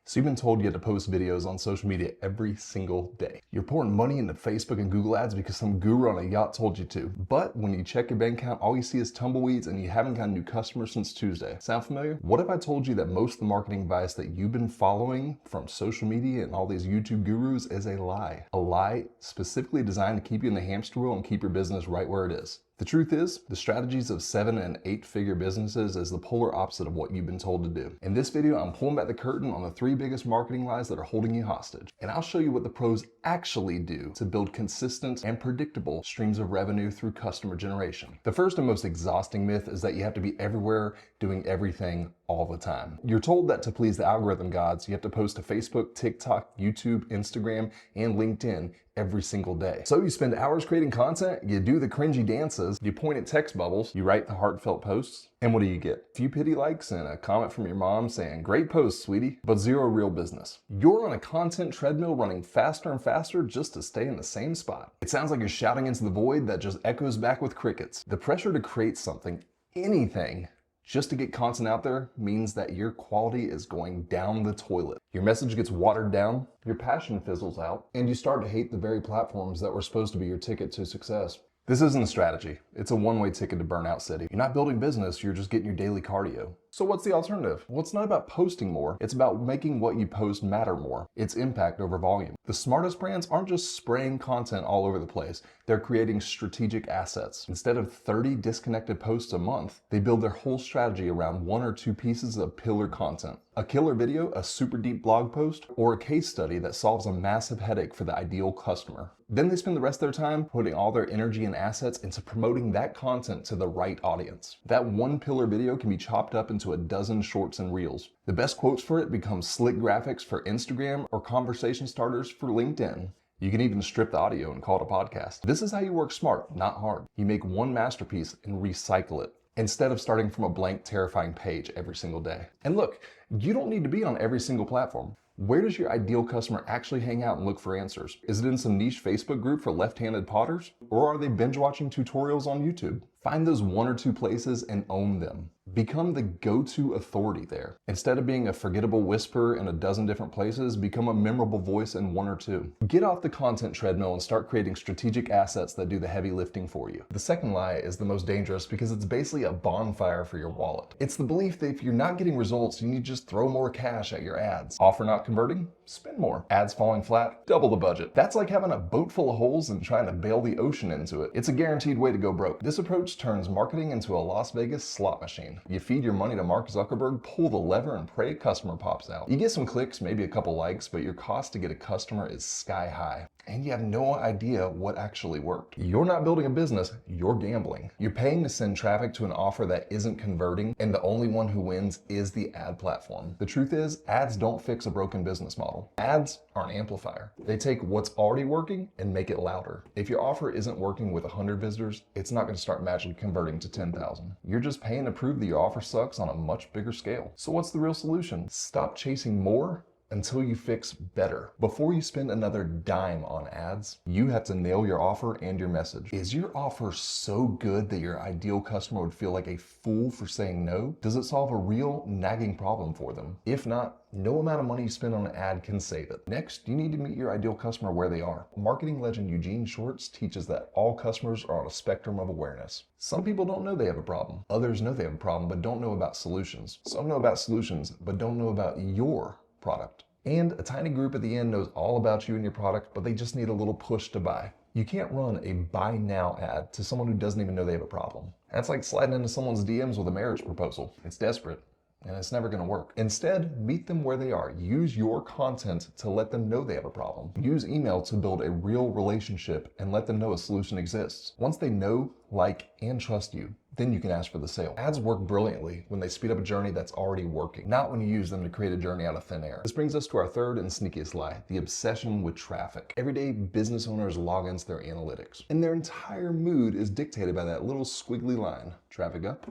So you've been told you have to post videos on social media every single day. You're pouring money into Facebook and Google ads because some guru on a yacht told you to. But when you check your bank account, all you see is tumbleweeds and you haven't got a new customer since Tuesday. Sound familiar? What if I told you that most of the marketing advice that you've been following from social media and all these YouTube gurus is a lie? A lie specifically designed to keep you in the hamster wheel and keep your business right where it is. The truth is, the strategies of 7- and 8-figure businesses is the polar opposite of what you've been told to do. In this video, I'm pulling back the curtain on the 3 biggest marketing lies that are holding you hostage. And I'll show you what the pros actually do to build consistent and predictable streams of revenue through customer generation. The first and most exhausting myth is that you have to be everywhere doing everything all the time. You're told that to please the algorithm gods, you have to post to Facebook, TikTok, YouTube, Instagram, and LinkedIn every single day. So you spend hours creating content, you do the cringy dances, you point at text bubbles, you write the heartfelt posts, and what do you get? A few pity likes and a comment from your mom saying, "Great post, sweetie," but 0 real business. You're on a content treadmill running faster and faster just to stay in the same spot. It sounds like you're shouting into the void that just echoes back with crickets. The pressure to create something, anything, just to get content out there means that your quality is going down the toilet. Your message gets watered down, your passion fizzles out, and you start to hate the very platforms that were supposed to be your ticket to success. This isn't a strategy. It's a one-way ticket to Burnout City. You're not building business, you're just getting your daily cardio. So what's the alternative? Well, it's not about posting more. It's about making what you post matter more. It's impact over volume. The smartest brands aren't just spraying content all over the place. They're creating strategic assets. Instead of 30 disconnected posts a month, they build their whole strategy around 1 or 2 pieces of pillar content. A killer video, a super deep blog post, or a case study that solves a massive headache for the ideal customer. Then they spend the rest of their time putting all their energy and assets into promoting that content to the right audience. That one pillar video can be chopped up into a dozen shorts and reels. The best quotes for it become slick graphics for Instagram or conversation starters for LinkedIn. You can even strip the audio and call it a podcast. This is how you work smart, not hard. You make one masterpiece and recycle it, instead of starting from a blank, terrifying page every single day. And look, you don't need to be on every single platform. Where does your ideal customer actually hang out and look for answers? Is it in some niche Facebook group for left-handed potters? Or are they binge watching tutorials on YouTube? Find those 1 or 2 places and own them. Become the go-to authority there. Instead of being a forgettable whisper in a dozen different places, become a memorable voice in 1 or 2. Get off the content treadmill and start creating strategic assets that do the heavy lifting for you. The second lie is the most dangerous because it's basically a bonfire for your wallet. It's the belief that if you're not getting results, you need to just throw more cash at your ads. Offer not converting? Spend more. Ads falling flat? Double the budget. That's like having a boat full of holes and trying to bail the ocean into it. It's a guaranteed way to go broke. This approach turns marketing into a Las Vegas slot machine. You feed your money to Mark Zuckerberg, pull the lever, and pray a customer pops out. You get some clicks, maybe a couple likes, but your cost to get a customer is sky high. And you have no idea what actually worked. You're not building a business, you're gambling. You're paying to send traffic to an offer that isn't converting, and the only one who wins is the ad platform. The truth is, ads don't fix a broken business model. Ads are an amplifier. They take what's already working and make it louder. If your offer isn't working with 100 visitors, it's not going to start magically converting to 10,000. You're just paying to prove that your offer sucks on a much bigger scale. So what's the real solution? Stop chasing more until you fix better. Before you spend another dime on ads, you have to nail your offer and your message. Is your offer so good that your ideal customer would feel like a fool for saying no? Does it solve a real nagging problem for them? If not, no amount of money you spend on an ad can save it. Next, you need to meet your ideal customer where they are. Marketing legend Eugene Schwartz teaches that all customers are on a spectrum of awareness. Some people don't know they have a problem. Others know they have a problem but don't know about solutions. Some know about solutions but don't know about your product. And a tiny group at the end knows all about you and your product, but they just need a little push to buy. You can't run a buy now ad to someone who doesn't even know they have a problem. That's like sliding into someone's DMs with a marriage proposal. It's desperate, and it's never gonna work. Instead, meet them where they are. Use your content to let them know they have a problem. Use email to build a real relationship and let them know a solution exists. Once they know, like, and trust you, then you can ask for the sale. Ads work brilliantly when they speed up a journey that's already working, not when you use them to create a journey out of thin air. This brings us to our third and sneakiest lie, the obsession with traffic. Every day, business owners log into their analytics, and their entire mood is dictated by that little squiggly line. Traffic up?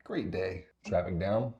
Great day. Traffic down?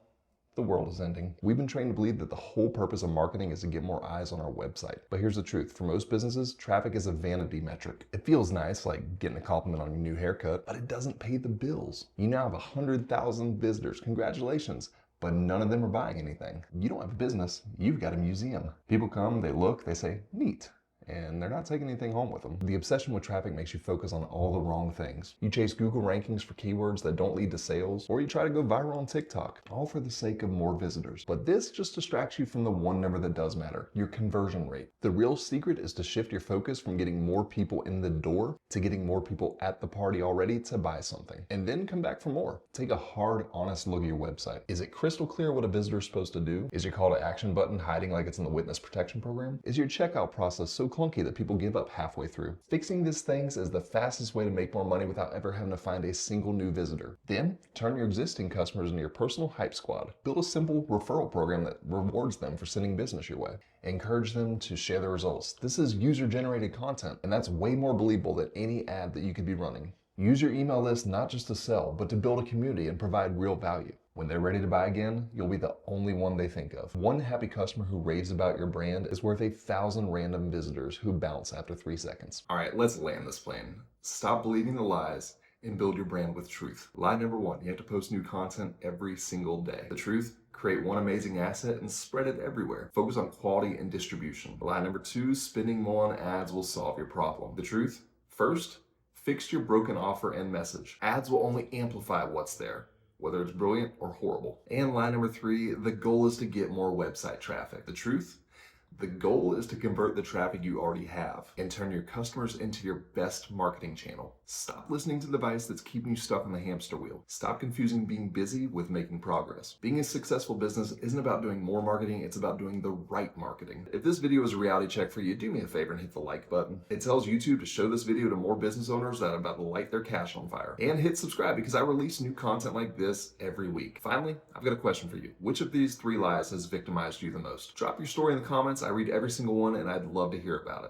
The world is ending. We've been trained to believe that the whole purpose of marketing is to get more eyes on our website. But here's the truth. For most businesses, traffic is a vanity metric. It feels nice, like getting a compliment on your new haircut, but it doesn't pay the bills. You now have 100,000 visitors. Congratulations. but none of them are buying anything. You don't have a business, you've got a museum. People come, they look, they say, neat. And they're not taking anything home with them. The obsession with traffic makes you focus on all the wrong things. You chase Google rankings for keywords that don't lead to sales, or you try to go viral on TikTok, all for the sake of more visitors. But this just distracts you from the one number that does matter, your conversion rate. The real secret is to shift your focus from getting more people in the door to getting more people at the party already to buy something, and then come back for more. Take a hard, honest look at your website. Is it crystal clear what a visitor is supposed to do? Is your call to action button hiding like it's in the witness protection program? Is your checkout process so clunky that people give up halfway through? Fixing these things is the fastest way to make more money without ever having to find a single new visitor. Then, turn your existing customers into your personal hype squad. Build a simple referral program that rewards them for sending business your way. Encourage them to share their results. This is user-generated content, and that's way more believable than any ad that you could be running. Use your email list not just to sell, but to build a community and provide real value. When they're ready to buy again, you'll be the only one they think of. One happy customer who raves about your brand is worth 1,000 random visitors who bounce after 3 seconds. All right, let's land this plane. Stop believing the lies and build your brand with truth. Lie number 1, you have to post new content every single day. The truth? Create one amazing asset and spread it everywhere. Focus on quality and distribution. Lie number 2, spending more on ads will solve your problem. The truth? First, fix your broken offer and message. Ads will only amplify what's there, whether it's brilliant or horrible. And line number 3, the goal is to get more website traffic. The truth? The goal is to convert the traffic you already have and turn your customers into your best marketing channel. Stop listening to the advice that's keeping you stuck on the hamster wheel. Stop confusing being busy with making progress. Being a successful business isn't about doing more marketing, it's about doing the right marketing. If this video is a reality check for you, do me a favor and hit the like button. It tells YouTube to show this video to more business owners that are about to light their cash on fire. And hit subscribe because I release new content like this every week. Finally, I've got a question for you. Which of these 3 lies has victimized you the most? Drop your story in the comments. I read every single one and I'd love to hear about it.